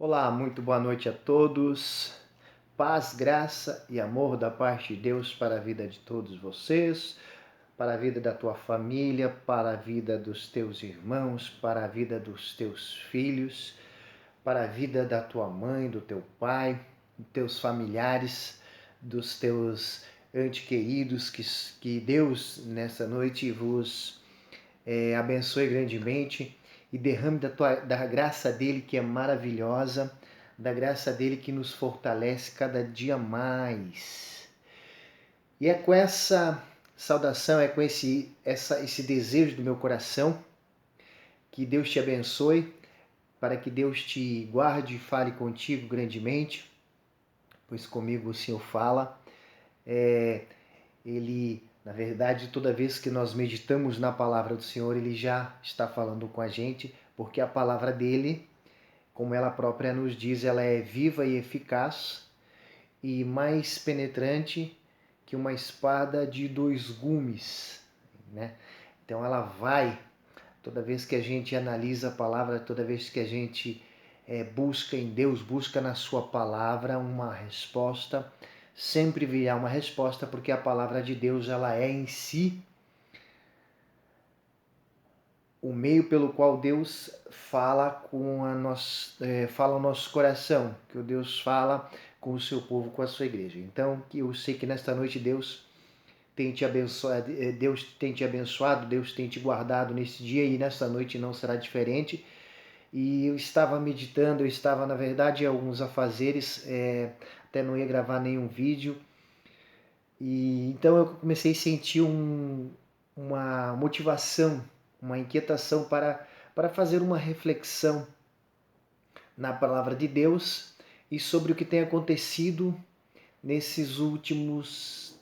Olá, muito boa noite a todos. Paz, graça e amor da parte de Deus para a vida de todos vocês, para a vida da tua família, para a vida dos teus irmãos, para a vida dos teus filhos, para a vida da tua mãe, do teu pai, dos teus familiares, dos teus entes queridos, que Deus nessa noite vos abençoe grandemente e derrame da graça dele que é maravilhosa, da graça dele que nos fortalece cada dia mais. E é com essa saudação, é com esse desejo do meu coração que Deus te abençoe, para que Deus te guarde e fale contigo grandemente, pois comigo o Senhor fala. Ele, na verdade, toda vez que nós meditamos na palavra do Senhor, Ele já está falando com a gente, porque a palavra dele, como ela própria nos diz, ela é viva e eficaz e mais penetrante que uma espada de dois gumes, né? Então ela vai, toda vez que a gente analisa a palavra, toda vez que a gente busca em Deus, busca na sua palavra uma resposta, sempre virá uma resposta, porque a palavra de Deus ela é em si o meio pelo qual Deus fala fala ao nosso coração, que o Deus fala com o seu povo, com a sua igreja. Então, eu sei que nesta noite Deus tem te abençoado, Deus tem te guardado nesse dia e nesta noite não será diferente. E eu estava meditando, eu estava, na verdade, em alguns afazeres, até não ia gravar nenhum vídeo. E então eu comecei a sentir uma motivação, uma inquietação para fazer uma reflexão na palavra de Deus e sobre o que tem acontecido nesses últimos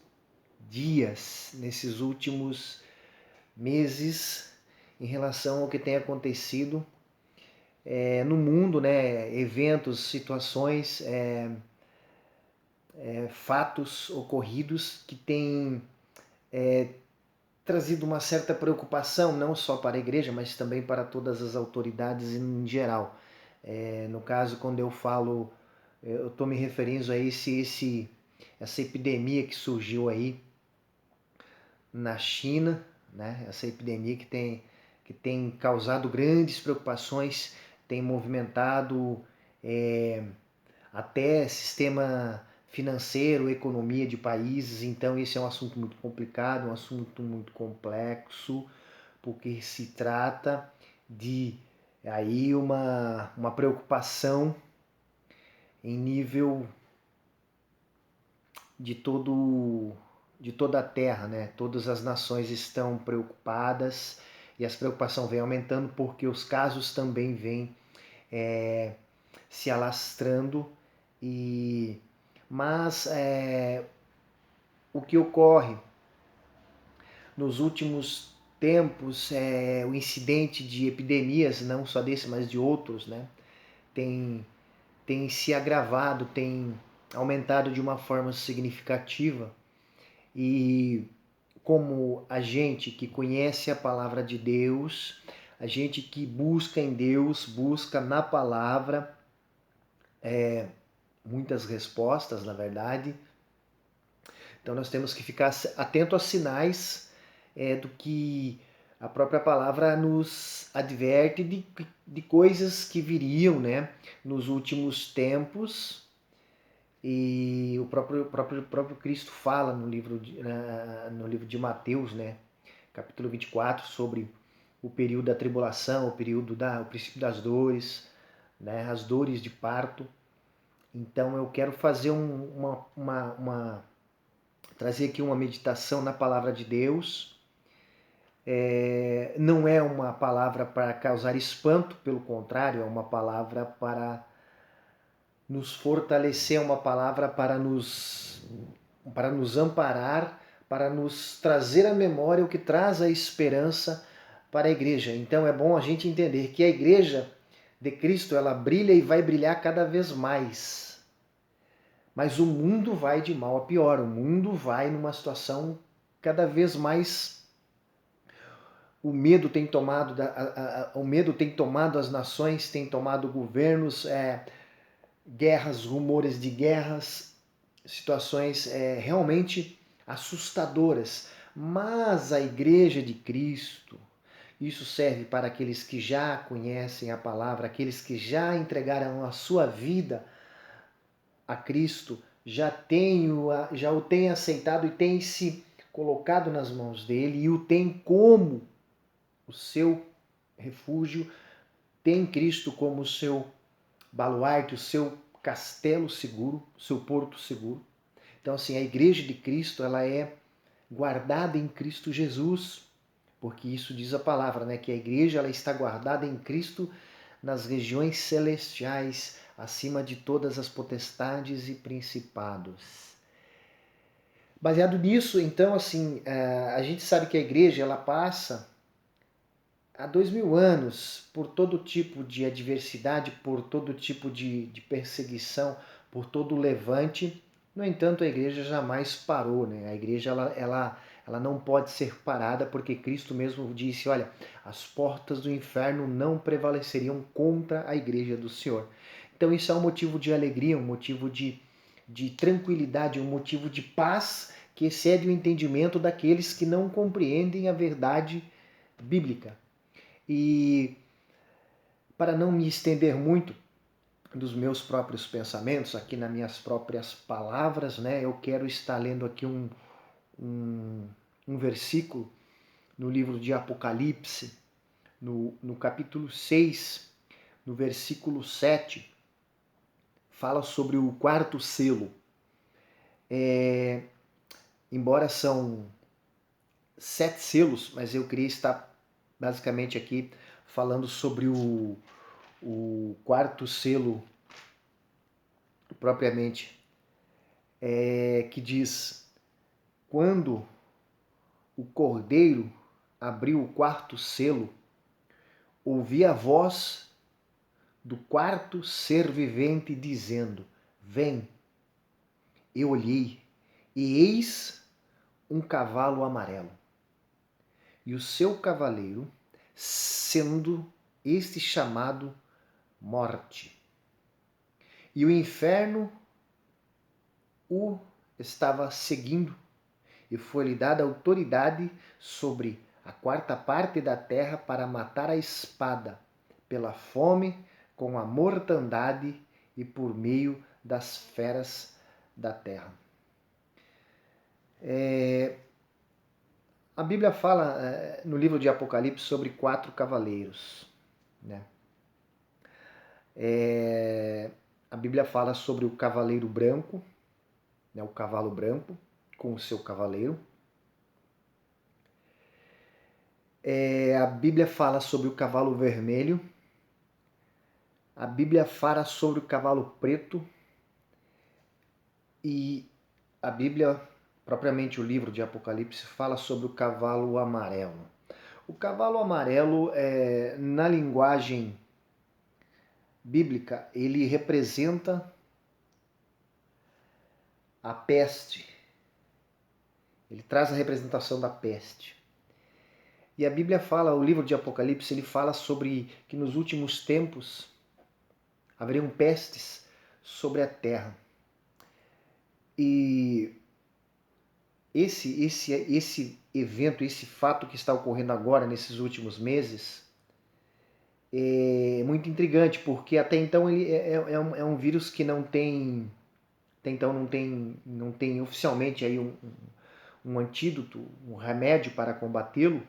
dias, nesses últimos meses, em relação ao que tem acontecido no mundo, né? Eventos, situações, fatos ocorridos que têm trazido uma certa preocupação, não só para a igreja, mas também para todas as autoridades em geral. No caso, quando eu falo, eu estou me referindo a essa epidemia que surgiu aí na China, né? Essa epidemia que tem causado grandes preocupações, tem movimentado até sistema financeiro, economia de países. Então esse é um assunto muito complicado, um assunto muito complexo, porque se trata de aí uma preocupação em nível de toda a Terra, né? Todas as nações estão preocupadas e essa preocupação vem aumentando porque os casos também vêm se alastrando. Mas o que ocorre nos últimos tempos, o incidente de epidemias, não só desse, mas de outros, né, tem se agravado, tem aumentado de uma forma significativa. E como a gente que conhece a palavra de Deus, a gente que busca em Deus, busca na palavra muitas respostas, na verdade. Então nós temos que ficar atento aos sinais do que a própria palavra nos adverte de coisas que viriam, né, nos últimos tempos. E o próprio Cristo fala no livro de Mateus, né, capítulo 24, sobre o período da tribulação, o princípio das dores, né, as dores de parto. Então eu quero fazer trazer aqui uma meditação na palavra de Deus. Não é uma palavra para causar espanto, pelo contrário, é uma palavra para nos fortalecer, uma palavra para nos amparar, para nos trazer à memória o que traz a esperança para a igreja. Então é bom a gente entender que a igreja de Cristo, ela brilha e vai brilhar cada vez mais. Mas o mundo vai de mal a pior, o mundo vai numa situação cada vez mais. O medo tem tomado as nações, tem tomado governos, guerras, rumores de guerras, situações realmente assustadoras. Mas a Igreja de Cristo, isso serve para aqueles que já conhecem a palavra, aqueles que já entregaram a sua vida a Cristo, já o têm aceitado e têm se colocado nas mãos dele e o têm como o seu refúgio, tem Cristo como o seu baluarte, o seu castelo seguro, o seu porto seguro. Então, assim, a Igreja de Cristo, ela é guardada em Cristo Jesus, porque isso diz a palavra, né, que a Igreja ela está guardada em Cristo nas regiões celestiais, acima de todas as potestades e principados. Baseado nisso, então, assim, a gente sabe que a Igreja ela passa há 2000 anos por todo tipo de adversidade, por todo tipo de perseguição, por todo o levante. No entanto, a igreja jamais parou, né? A igreja ela não pode ser parada porque Cristo mesmo disse, olha, as portas do inferno não prevaleceriam contra a igreja do Senhor. Então isso é um motivo de alegria, um motivo de tranquilidade, um motivo de paz que excede o entendimento daqueles que não compreendem a verdade bíblica. E para não me estender muito dos meus próprios pensamentos, aqui nas minhas próprias palavras, né, eu quero estar lendo aqui um versículo no livro de Apocalipse, no capítulo 6, no versículo 7, fala sobre o quarto selo. Embora são 7 selos, mas eu queria estar basicamente aqui falando sobre o quarto selo propriamente, que diz: quando o cordeiro abriu o quarto selo, ouvi a voz do quarto ser vivente dizendo: vem. Eu olhei e eis um cavalo amarelo, e o seu cavaleiro, sendo este chamado Morte. E o inferno o estava seguindo, e foi-lhe dada autoridade sobre a quarta parte da terra para matar a espada, pela fome, com a mortandade e por meio das feras da terra. A Bíblia fala no livro de Apocalipse sobre 4 cavaleiros, né? A Bíblia fala sobre o cavaleiro branco, né, o cavalo branco com o seu cavaleiro. A Bíblia fala sobre o cavalo vermelho. A Bíblia fala sobre o cavalo preto. E a Bíblia, propriamente o livro de Apocalipse, fala sobre o cavalo amarelo. O cavalo amarelo, na linguagem bíblica, ele representa a peste. Ele traz a representação da peste. E a Bíblia fala, o livro de Apocalipse, ele fala sobre que nos últimos tempos haveriam pestes sobre a terra. E esse evento, esse fato que está ocorrendo agora, nesses últimos meses, é muito intrigante, porque até então ele é um vírus que não tem, até então não tem oficialmente aí um antídoto, um remédio para combatê-lo.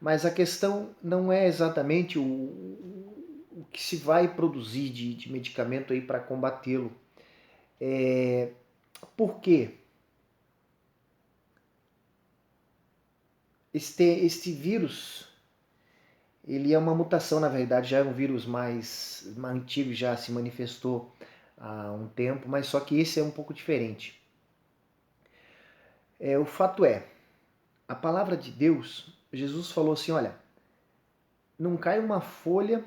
Mas a questão não é exatamente o que se vai produzir de medicamento aí para combatê-lo. Por quê? Este vírus, ele é uma mutação, na verdade, já é um vírus mais antigo, já se manifestou há um tempo, mas só que esse é um pouco diferente. O fato é, a palavra de Deus, Jesus falou assim, olha, não cai uma folha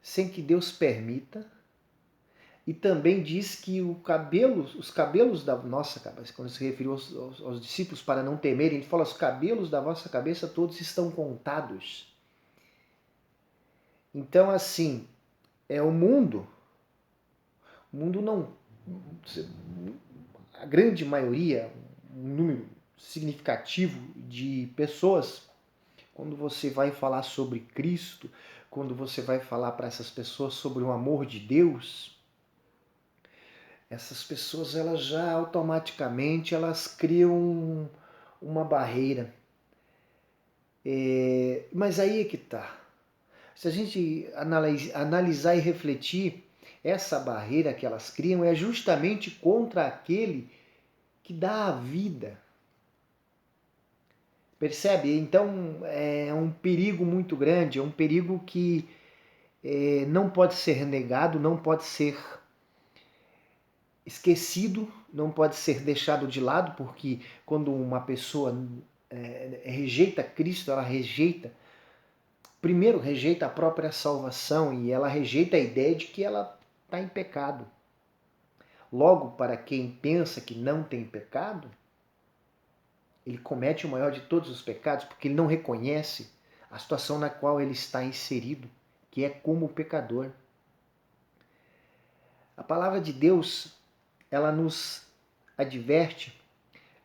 sem que Deus permita, e também diz que os cabelos da nossa cabeça, quando se referiu aos discípulos para não temerem, ele fala, os cabelos da vossa cabeça todos estão contados. Então, assim, o mundo. O mundo não... A grande maioria, um número significativo de pessoas, quando você vai falar sobre Cristo, quando você vai falar para essas pessoas sobre o amor de Deus, essas pessoas elas já automaticamente elas criam uma barreira. Mas aí é que está. Se a gente analisar e refletir, essa barreira que elas criam é justamente contra aquele que dá a vida. Percebe? Então é um perigo muito grande, é um perigo que não pode ser negado, não pode ser esquecido, não pode ser deixado de lado, porque quando uma pessoa rejeita Cristo, ela primeiro rejeita a própria salvação e ela rejeita a ideia de que ela está em pecado. Logo, para quem pensa que não tem pecado, ele comete o maior de todos os pecados, porque ele não reconhece a situação na qual ele está inserido, que é como pecador. A palavra de Deus, ela nos adverte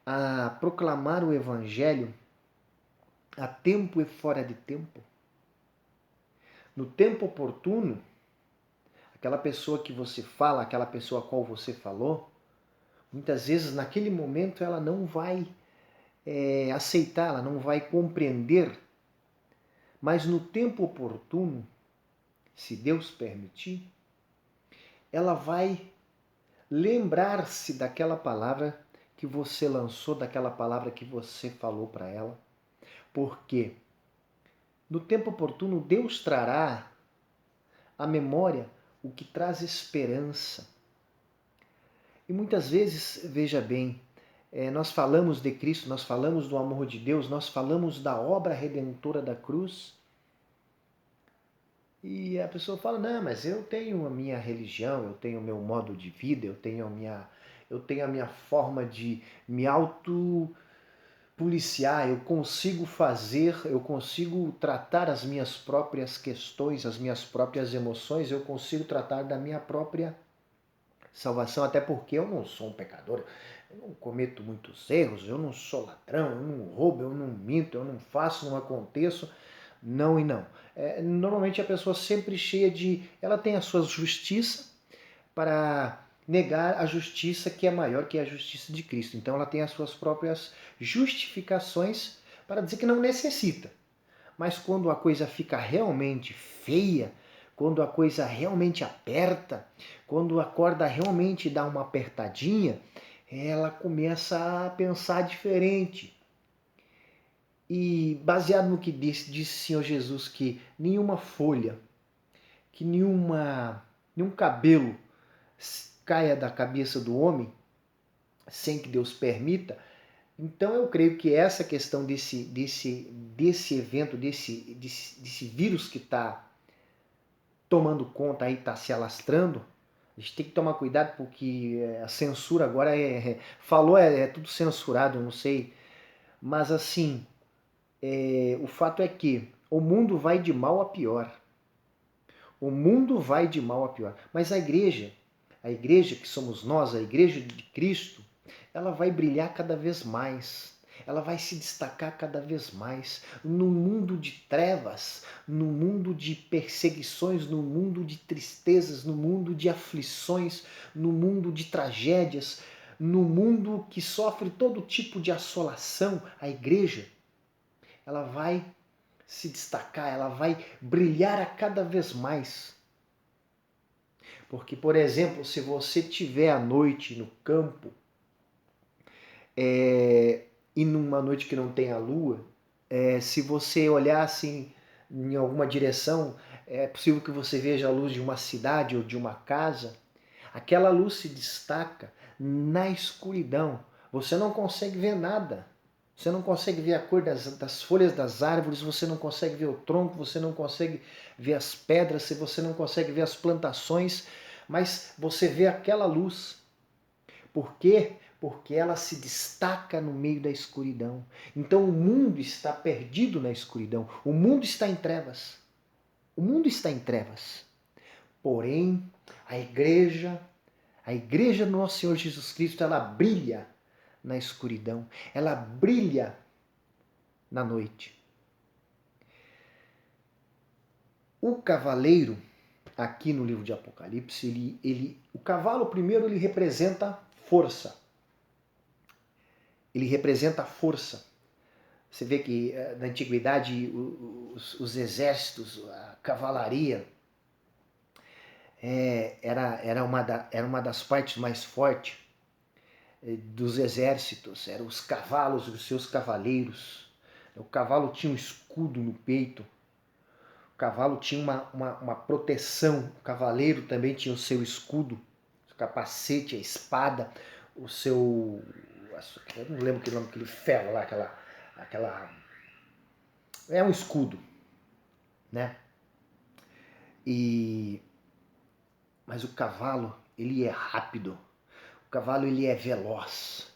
a proclamar o Evangelho a tempo e fora de tempo. No tempo oportuno, aquela pessoa que você fala, aquela pessoa a qual você falou, muitas vezes naquele momento ela não vai aceitar, ela não vai compreender, mas no tempo oportuno, se Deus permitir, ela vai lembrar-se daquela palavra que você lançou, daquela palavra que você falou para ela. Porque no tempo oportuno Deus trará à memória o que traz esperança. E muitas vezes, veja bem, nós falamos de Cristo, nós falamos do amor de Deus, nós falamos da obra redentora da cruz, e a pessoa fala, não, mas eu tenho a minha religião, eu tenho o meu modo de vida, eu tenho a minha forma de me policiar, eu consigo tratar as minhas próprias questões, as minhas próprias emoções, eu consigo tratar da minha própria salvação, até porque eu não sou um pecador, eu não cometo muitos erros, eu não sou ladrão, eu não roubo, eu não minto, eu não faço, não aconteço, não e não. Normalmente a pessoa sempre cheia de... Ela tem a sua justiça para negar a justiça que é maior que a justiça de Cristo. Então ela tem as suas próprias justificações para dizer que não necessita. Mas quando a coisa fica realmente feia, quando a coisa realmente aperta, quando a corda realmente dá uma apertadinha, ela começa a pensar diferente. E baseado no que disse o Senhor Jesus, que nenhuma folha, que nenhum cabelo caia da cabeça do homem, sem que Deus permita. Então eu creio que essa questão desse evento, desse vírus que está tomando conta aí, está se alastrando, a gente tem que tomar cuidado porque a censura agora é tudo censurado, eu não sei. Mas assim, o fato é que o mundo vai de mal a pior. O mundo vai de mal a pior. Mas a igreja que somos nós, a igreja de Cristo, ela vai brilhar cada vez mais. Ela vai se destacar cada vez mais no mundo de trevas, no mundo de perseguições, no mundo de tristezas, no mundo de aflições, no mundo de tragédias, no mundo que sofre todo tipo de assolação. A igreja, ela vai se destacar, ela vai brilhar a cada vez mais. Porque, por exemplo, se você estiver à noite no campo, e numa noite que não tem a lua, se você olhar assim em alguma direção, é possível que você veja a luz de uma cidade ou de uma casa. Aquela luz se destaca na escuridão. Você não consegue ver nada. Você não consegue ver a cor das folhas das árvores, você não consegue ver o tronco, você não consegue ver as pedras, você não consegue ver as plantações, mas você vê aquela luz. Por quê? Porque ela se destaca no meio da escuridão. Então o mundo está perdido na escuridão. O mundo está em trevas. O mundo está em trevas. Porém, a igreja do nosso Senhor Jesus Cristo, ela brilha na escuridão, ela brilha na noite. O cavaleiro, aqui no livro de Apocalipse, o cavalo primeiro ele representa força. Ele representa força. Você vê que na antiguidade os exércitos, a cavalaria, era uma das partes mais fortes dos exércitos. Eram os cavalos, os seus cavaleiros. O cavalo tinha um escudo no peito. O cavalo tinha uma proteção. O cavaleiro também tinha o seu escudo, o capacete, a espada, o seu... Eu não lembro que nome, aquele ferro lá, aquela... É um escudo, né? Mas o cavalo, ele é rápido. O cavalo, ele é veloz.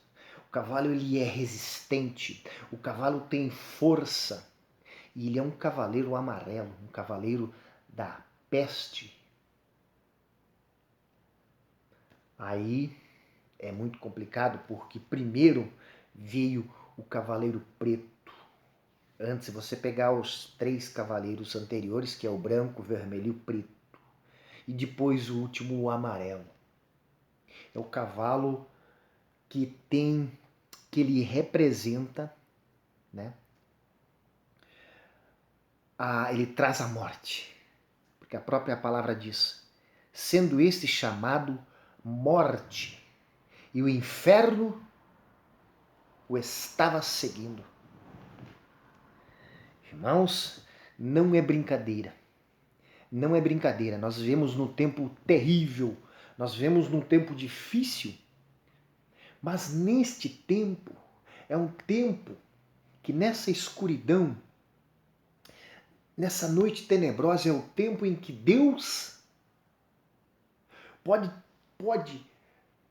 O cavalo, ele é resistente. O cavalo tem força. E ele é um cavaleiro amarelo, um cavaleiro da peste. Aí é muito complicado porque primeiro veio o cavaleiro preto. Antes, se você pegar os 3 cavaleiros anteriores, que é o branco, o vermelho e o preto. E depois o último, o amarelo. É o cavalo que ele representa, né? Ele traz a morte. Porque a própria palavra diz, sendo este chamado morte, e o inferno o estava seguindo. Irmãos, não é brincadeira. Não é brincadeira. Nós vivemos num tempo terrível, nós vivemos num tempo difícil, mas neste tempo, é um tempo que nessa escuridão, nessa noite tenebrosa, é o tempo em que Deus pode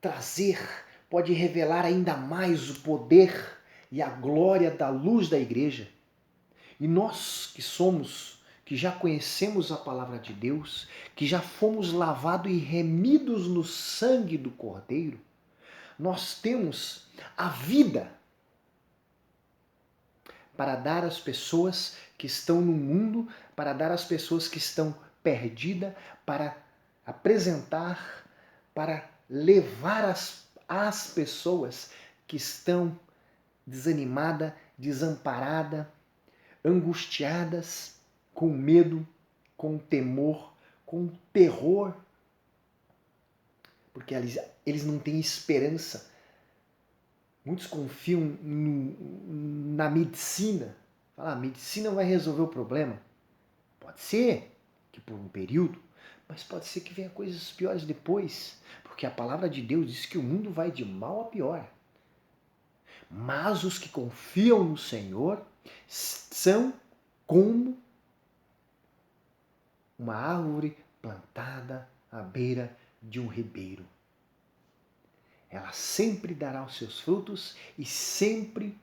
trazer, pode revelar ainda mais o poder e a glória da luz da igreja. E nós que já conhecemos a palavra de Deus, que já fomos lavados e remidos no sangue do Cordeiro, nós temos a vida para dar às pessoas que estão no mundo, para dar às pessoas que estão perdidas, para apresentar, para levar às pessoas que estão desanimadas, desamparadas, angustiadas, com medo, com temor, com terror, porque eles não têm esperança. Muitos confiam na medicina. Falam, a medicina vai resolver o problema. Pode ser que por um período, mas pode ser que venha coisas piores depois, porque a palavra de Deus diz que o mundo vai de mal a pior. Mas os que confiam no Senhor são como uma árvore plantada à beira de um ribeiro. Ela sempre dará os seus frutos e sempre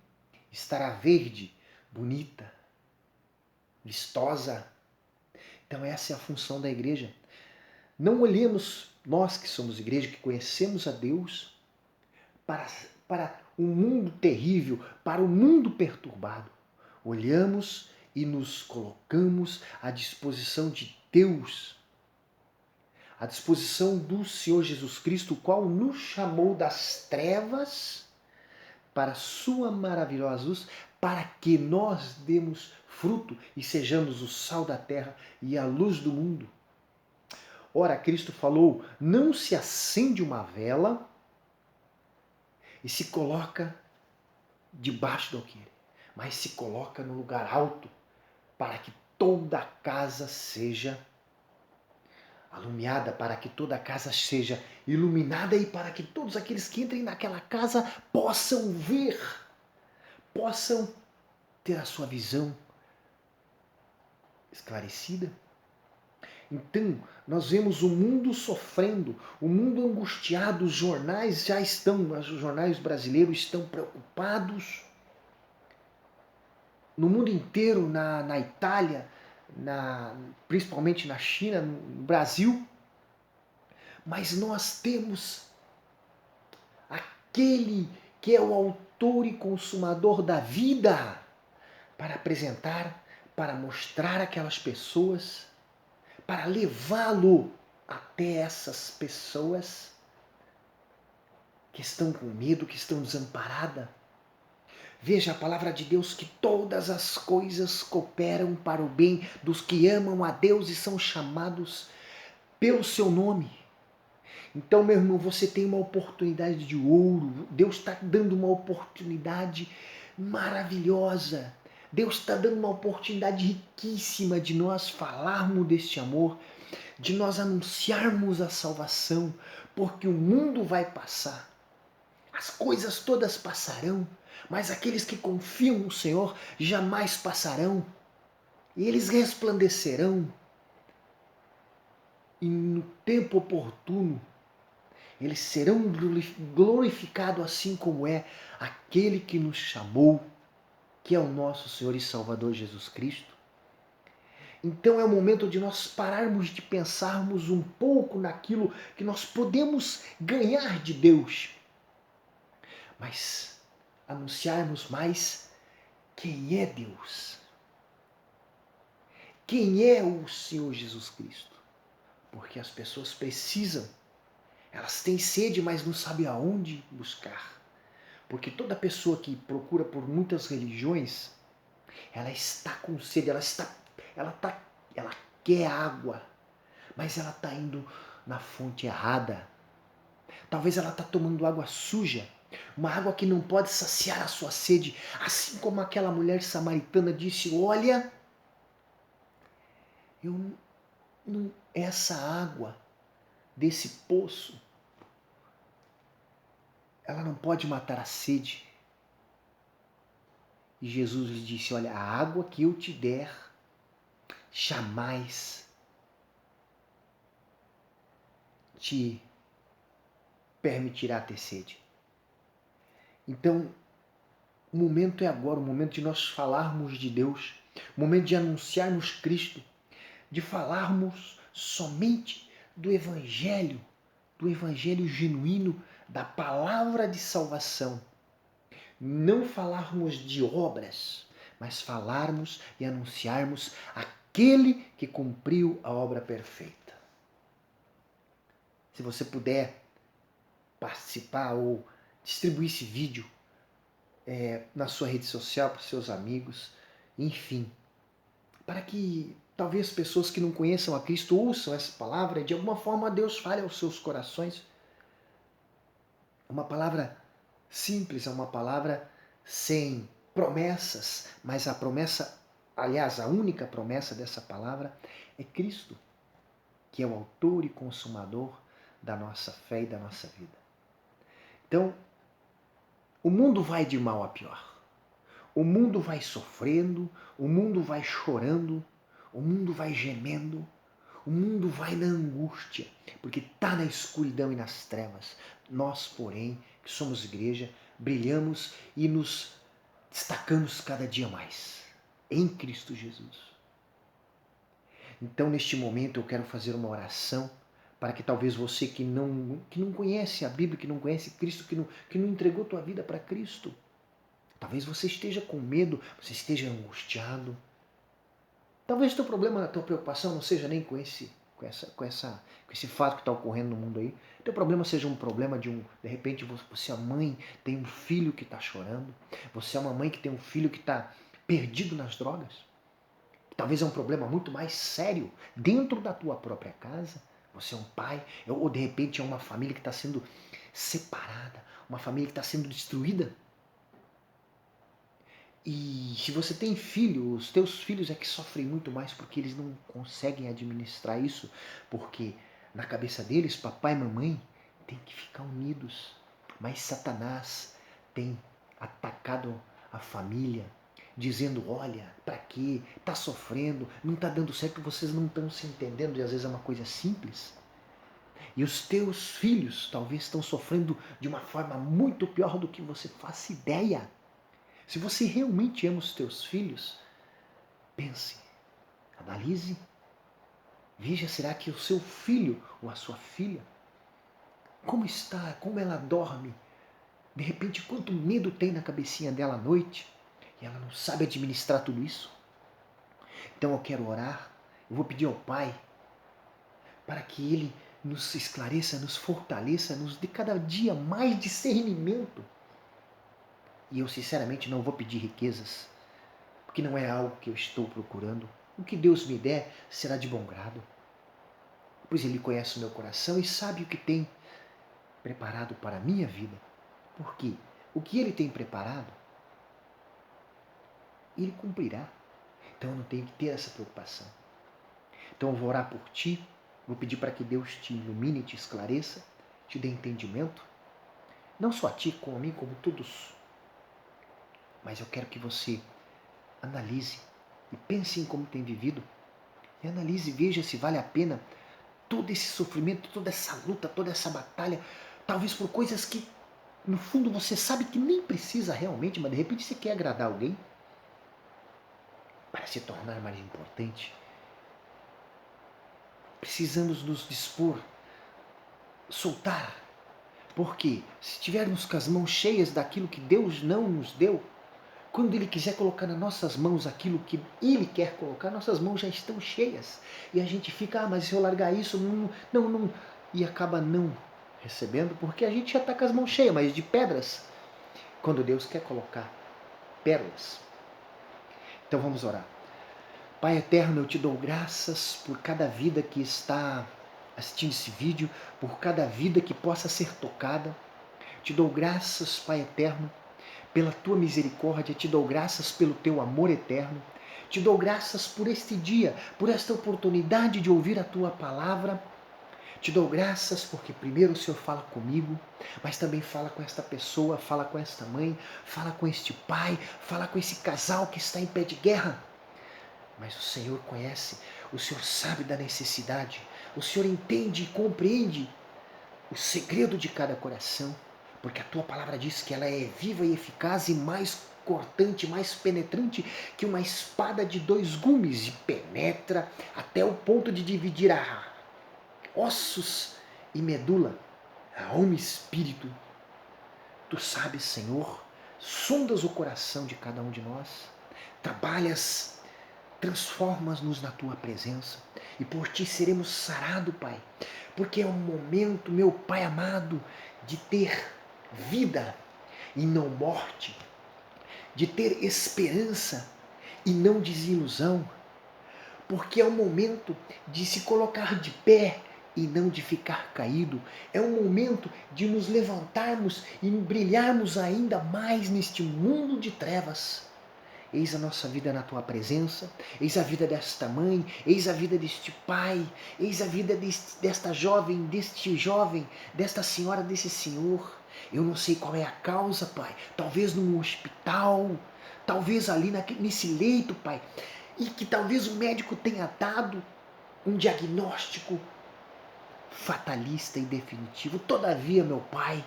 estará verde, bonita, vistosa. Então essa é a função da igreja. Não olhemos, nós que somos igreja, que conhecemos a Deus, para um mundo terrível, para o mundo perturbado. Olhamos e nos colocamos à disposição de Deus, à disposição do Senhor Jesus Cristo, o qual nos chamou das trevas para a sua maravilhosa luz, para que nós demos fruto e sejamos o sal da terra e a luz do mundo. Ora, Cristo falou, não se acende uma vela e se coloca debaixo do alqueire, mas se coloca no lugar alto, para que toda a casa seja alumiada, para que toda a casa seja iluminada e para que todos aqueles que entrem naquela casa possam ver, possam ter a sua visão esclarecida. Então, nós vemos o mundo sofrendo, o mundo angustiado, os jornais brasileiros estão preocupados. No mundo inteiro, na Itália, principalmente na China, no Brasil, mas nós temos aquele que é o autor e consumador da vida para apresentar, para mostrar àquelas pessoas, para levá-lo até essas pessoas que estão com medo, que estão desamparadas. Veja a palavra de Deus que todas as coisas cooperam para o bem dos que amam a Deus e são chamados pelo seu nome. Então, meu irmão, você tem uma oportunidade de ouro. Deus está dando uma oportunidade maravilhosa. Deus está dando uma oportunidade riquíssima de nós falarmos deste amor, de nós anunciarmos a salvação, porque o mundo vai passar. As coisas todas passarão, mas aqueles que confiam no Senhor jamais passarão. E eles resplandecerão. E no tempo oportuno, eles serão glorificados assim como é aquele que nos chamou, que é o nosso Senhor e Salvador Jesus Cristo. Então é o momento de nós pararmos de pensarmos um pouco naquilo que nós podemos ganhar de Deus, mas anunciarmos mais quem é Deus, quem é o Senhor Jesus Cristo, porque as pessoas precisam, elas têm sede, mas não sabem aonde buscar. Porque toda pessoa que procura por muitas religiões, ela está com sede, ela quer água, mas ela está indo na fonte errada. Talvez ela está tomando água suja, uma água que não pode saciar a sua sede, assim como aquela mulher samaritana disse: olha, essa água desse poço, ela não pode matar a sede. E Jesus lhe disse: olha, a água que eu te der jamais te permitirá ter sede. Então, o momento é agora, o momento de nós falarmos de Deus, o momento de anunciarmos Cristo, de falarmos somente do Evangelho genuíno, da palavra de salvação. Não falarmos de obras, mas falarmos e anunciarmos aquele que cumpriu a obra perfeita. Se você puder participar ou distribuir esse vídeo na sua rede social para os seus amigos, enfim, para que talvez pessoas que não conheçam a Cristo ouçam essa palavra e de alguma forma Deus fale aos seus corações. Uma palavra simples, é uma palavra sem promessas, mas a promessa, aliás, a única promessa dessa palavra é Cristo, que é o autor e consumador da nossa fé e da nossa vida. Então, o mundo vai de mal a pior. O mundo vai sofrendo, o mundo vai chorando, o mundo vai gemendo, o mundo vai na angústia, porque está na escuridão e nas trevas. Nós, porém, que somos igreja, brilhamos e nos destacamos cada dia mais em Cristo Jesus. Então, neste momento, eu quero fazer uma oração para que talvez você que não conhece a Bíblia, que não conhece Cristo, que não entregou tua vida para Cristo, talvez você esteja com medo, você esteja angustiado. Talvez teu problema, a tua preocupação não seja nem com esse fato que está ocorrendo no mundo aí. Teu problema seja um problema de repente você é mãe, tem um filho que está chorando. Você é uma mãe que tem um filho que está perdido nas drogas. Talvez é um problema muito mais sério dentro da tua própria casa. Você é um pai, ou de repente é uma família que está sendo separada, uma família que está sendo destruída. E se você tem filho, os teus filhos é que sofrem muito mais porque eles não conseguem administrar isso, porque na cabeça deles, papai e mamãe têm que ficar unidos. Mas Satanás tem atacado a família, dizendo: olha, para quê? Tá sofrendo, não tá dando certo, vocês não estão se entendendo, e às vezes é uma coisa simples. E os teus filhos talvez estão sofrendo de uma forma muito pior do que você faça ideia. Se você realmente ama os teus filhos, pense, analise, veja, será que o seu filho ou a sua filha Como está? Como ela dorme? De repente, quanto medo tem na cabecinha dela à noite e ela não sabe administrar tudo isso. Então eu quero orar, eu vou pedir ao Pai para que Ele nos esclareça, nos fortaleça, nos dê cada dia mais discernimento. E eu sinceramente não vou pedir riquezas, porque não é algo que eu estou procurando. O que Deus me der será de bom grado, pois Ele conhece o meu coração e sabe o que tem preparado para a minha vida. Porque o que Ele tem preparado, Ele cumprirá. Então eu não tenho que ter essa preocupação. Então eu vou orar por ti, vou pedir para que Deus te ilumine, te esclareça, te dê entendimento. Não só a ti, como a mim, como todos. Mas eu quero que você analise e pense em como tem vivido. E analise e veja se vale a pena todo esse sofrimento, toda essa luta, toda essa batalha. Talvez por coisas que, no fundo, você sabe que nem precisa realmente, mas de repente você quer agradar alguém para se tornar mais importante. Precisamos nos dispor, soltar. Porque se tivermos com as mãos cheias daquilo que Deus não nos deu, quando Ele quiser colocar nas nossas mãos aquilo que Ele quer colocar, nossas mãos já estão cheias. E a gente fica, mas se eu largar isso, não. E acaba não recebendo, porque a gente já está com as mãos cheias, mas de pedras. Quando Deus quer colocar pérolas. Então vamos orar. Pai eterno, eu te dou graças por cada vida que está assistindo esse vídeo, por cada vida que possa ser tocada. Te dou graças, Pai eterno, pela tua misericórdia, te dou graças pelo teu amor eterno. Te dou graças por este dia, por esta oportunidade de ouvir a tua palavra. Te dou graças porque primeiro o Senhor fala comigo, mas também fala com esta pessoa, fala com esta mãe, fala com este pai, fala com esse casal que está em pé de guerra. Mas o Senhor conhece, o Senhor sabe da necessidade, o Senhor entende e compreende o segredo de cada coração, porque a tua palavra diz que ela é viva e eficaz e mais cortante, mais penetrante que uma espada de 2 gumes e penetra até o ponto de dividir a ossos e medula, a alma e espírito. Tu sabes, Senhor, sondas o coração de cada um de nós, trabalhas, transformas-nos na tua presença e por ti seremos sarados, Pai, porque é um momento, meu Pai amado, de ter vida e não morte, de ter esperança e não desilusão, porque é um momento de se colocar de pé e não de ficar caído. É um momento de nos levantarmos e brilharmos ainda mais neste mundo de trevas. Eis a nossa vida na tua presença, eis a vida desta mãe, eis a vida deste pai, eis a vida desta jovem, deste jovem, desta senhora, desse senhor. Eu não sei qual é a causa, Pai. Talvez num hospital, talvez ali nesse leito, Pai. E que talvez o médico tenha dado um diagnóstico fatalista e definitivo. Todavia, meu Pai,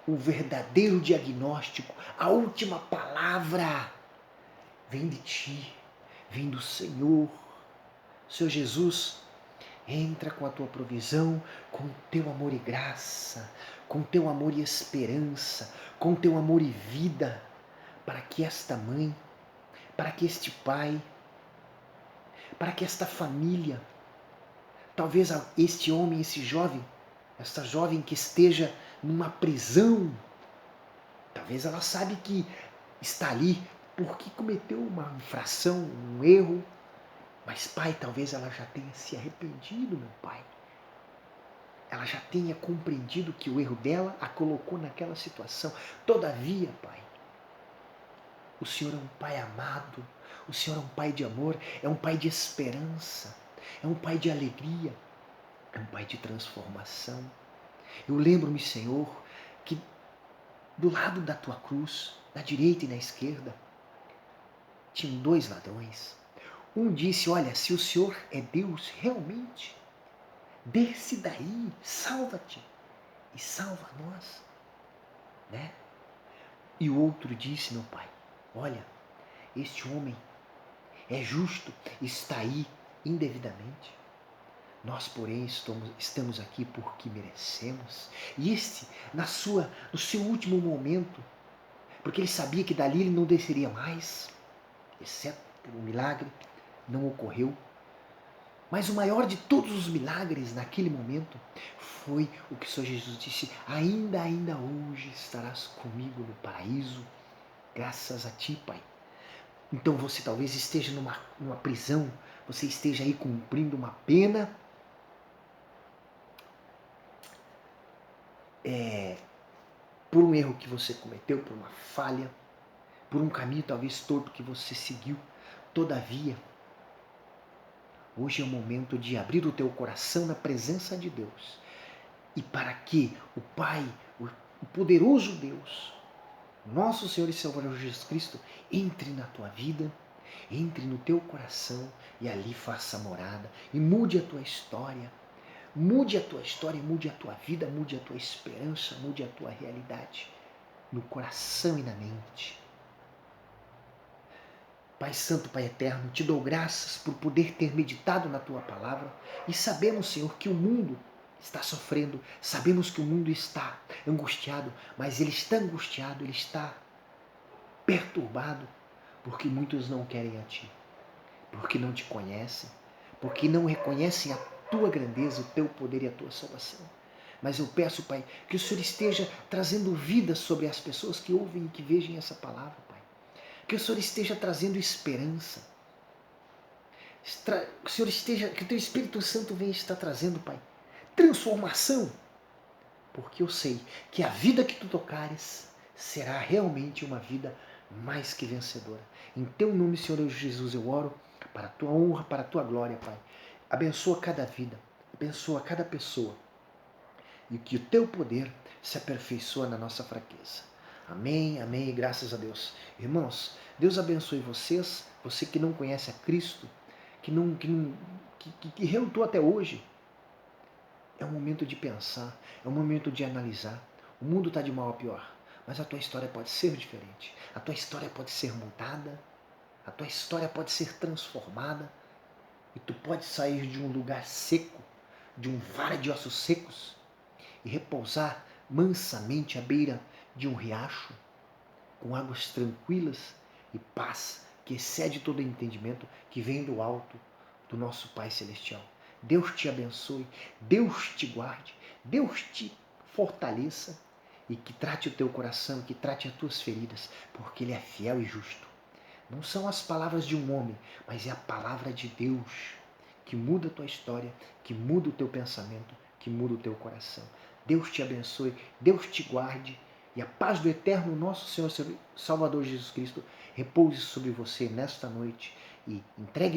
o verdadeiro diagnóstico, a última palavra, vem de ti, vem do Senhor. Senhor Jesus, entra com a tua provisão, com o teu amor e graça, com o teu amor e esperança, com o teu amor e vida, para que esta mãe, para que este pai, para que esta família, talvez este homem, esse jovem, esta jovem que esteja numa prisão, talvez ela sabe que está ali porque cometeu uma infração, um erro, mas, Pai, talvez ela já tenha se arrependido, meu Pai. Ela já tenha compreendido que o erro dela a colocou naquela situação. Todavia, Pai, o Senhor é um Pai amado, o Senhor é um Pai de amor, é um Pai de esperança, é um Pai de alegria, é um Pai de transformação. Eu lembro-me, Senhor, que do lado da tua cruz, na direita e na esquerda, tinham 2 ladrões. Um disse, olha, se o Senhor é Deus realmente, desce daí, salva-te e salva nós, né? E o outro disse, meu Pai, olha, este homem é justo, está aí indevidamente, Nós, porém, estamos aqui porque merecemos. E no seu último momento, porque ele sabia que dali ele não desceria mais, exceto pelo milagre, não ocorreu. Mas o maior de todos os milagres naquele momento foi o que o Senhor Jesus disse: ainda hoje estarás comigo no paraíso, graças a ti, Pai. Então você talvez esteja numa prisão, você esteja aí cumprindo uma pena, por um erro que você cometeu, por uma falha, por um caminho talvez torto que você seguiu. Todavia, hoje é o momento de abrir o teu coração na presença de Deus. E para que o Pai, o poderoso Deus, nosso Senhor e Salvador Jesus Cristo, entre na tua vida, entre no teu coração e ali faça morada e mude a tua história. Mude a tua história, mude a tua vida, mude a tua esperança, mude a tua realidade no coração e na mente. Pai Santo, Pai Eterno, te dou graças por poder ter meditado na Tua Palavra e sabemos, Senhor, que o mundo está sofrendo, sabemos que o mundo está angustiado, mas ele está angustiado, ele está perturbado, porque muitos não querem a Ti, porque não Te conhecem, porque não reconhecem a Tua grandeza, o Teu poder e a Tua salvação. Mas eu peço, Pai, que o Senhor esteja trazendo vida sobre as pessoas que ouvem e que vejam essa palavra, Pai. Que o Senhor esteja trazendo esperança. Que o Senhor esteja, que o Teu Espírito Santo venha estar trazendo, Pai, transformação. Porque eu sei que a vida que Tu tocares será realmente uma vida mais que vencedora. Em Teu nome, Senhor Jesus, eu oro para a Tua honra, para a Tua glória, Pai. Abençoa cada vida, abençoa cada pessoa. E que o Teu poder se aperfeiçoe na nossa fraqueza. Amém, amém, graças a Deus. Irmãos, Deus abençoe vocês, você que não conhece a Cristo, que relutou até hoje. É um momento de pensar, é um momento de analisar. O mundo está de mal a pior, mas a tua história pode ser diferente. A tua história pode ser mudada, a tua história pode ser transformada e tu pode sair de um lugar seco, de um vale de ossos secos e repousar mansamente à beira de um riacho, com águas tranquilas e paz que excede todo entendimento, que vem do alto do nosso Pai Celestial. Deus te abençoe, Deus te guarde, Deus te fortaleça e que trate o teu coração, que trate as tuas feridas, porque Ele é fiel e justo. Não são as palavras de um homem, mas é a palavra de Deus que muda a tua história, que muda o teu pensamento, que muda o teu coração. Deus te abençoe, Deus te guarde e a paz do eterno nosso Senhor Salvador Jesus Cristo repouse sobre você nesta noite e entregue